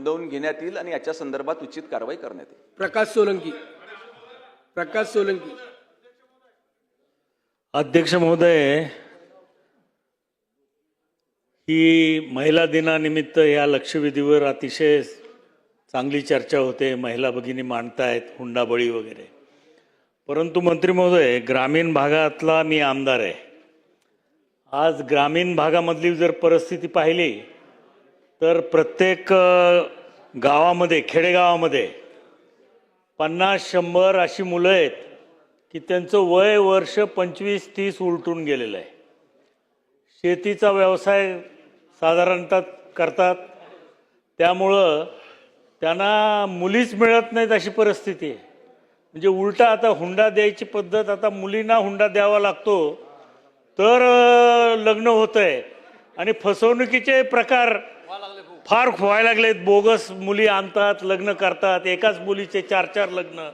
नोंदवून घेण्यात येईल आणि याच्या संदर्भात उचित कारवाई करण्यात येईल. प्रकाश सोलंकी. अध्यक्ष महोदय, ही महिला दिनानिमित्त या लक्षवेधीवर अतिशय चांगली चर्चा होते. महिला भगिनी मांडतायत हुंडाबळी वगैरे. परंतु मंत्री महोदय, ग्रामीण भागातला मी आमदार आहे. आज ग्रामीण भागामधली जर परिस्थिती पाहिली तर प्रत्येक गावामध्ये, खेडेगावामध्ये 50-100 अशी मुलं आहेत की त्यांचं वय वर्ष 25-30 उलटून गेलेलं आहे. शेतीचा व्यवसाय साधारणतः करतात, त्यामुळं त्यांना मुलीच मिळत नाहीत अशी परिस्थिती आहे. म्हणजे उलटा आता हुंडा द्यायची पद्धत, आता मुलींना हुंडा द्यावा लागतो तर लग्न होतं आहे. आणि फसवणुकीचे प्रकार फार व्हायला लागलेत. बोगस मुली आणतात, लग्न करतात, एकाच मुलीचे 4-4 लग्न.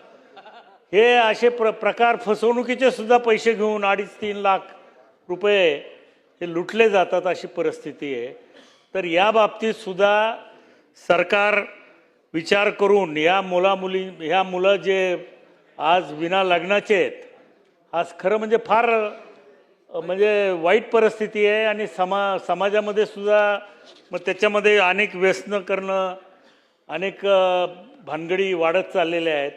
हे असे प्रकार, फसवणुकीचे सुद्धा पैसे घेऊन 2.5-3 लाख रुपये हे लुटले जातात अशी परिस्थिती आहे. तर या बाबतीत सुद्धा सरकार विचार करून ह्या मुलं जे आज विना लग्नाचे आहेत, आज खरं म्हणजे फार म्हणजे वाईट परिस्थिती आहे. आणि समाजामध्ये सुद्धा मग त्याच्यामध्ये अनेक व्यसनं करणं, अनेक भानगडी वाढत चाललेल्या आहेत.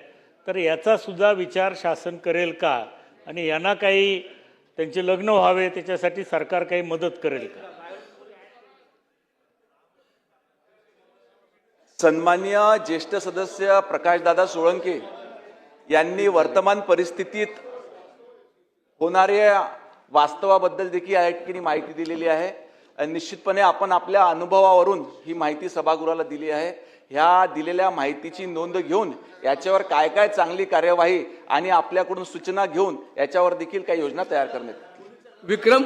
तर याचा सुद्धा विचार शासन करेल का, आणि यांना काही त्यांचे लग्न व्हावे त्याच्यासाठी सरकार काही मदत करेल का? सन्माननीय ज्येष्ठ सदस्य प्रकाशदादा सोळंके यांनी वर्तमान परिस्थितीत होणाऱ्या वास्तवाबद्दल देखील या ठिकाणी माहिती दिलेली आहे. निश्चितपणे आपण आपल्या अनुभवावरून ही माहिती सभागृहाला दिली आहे. ह्या दिलेल्या माहितीची नोंद घेऊन याच्यावर काय काय चांगली कार्यवाही आणि आपल्याकडून सूचना घेऊन याच्यावर देखील काही योजना तयार करण्यात येईल. विक्रम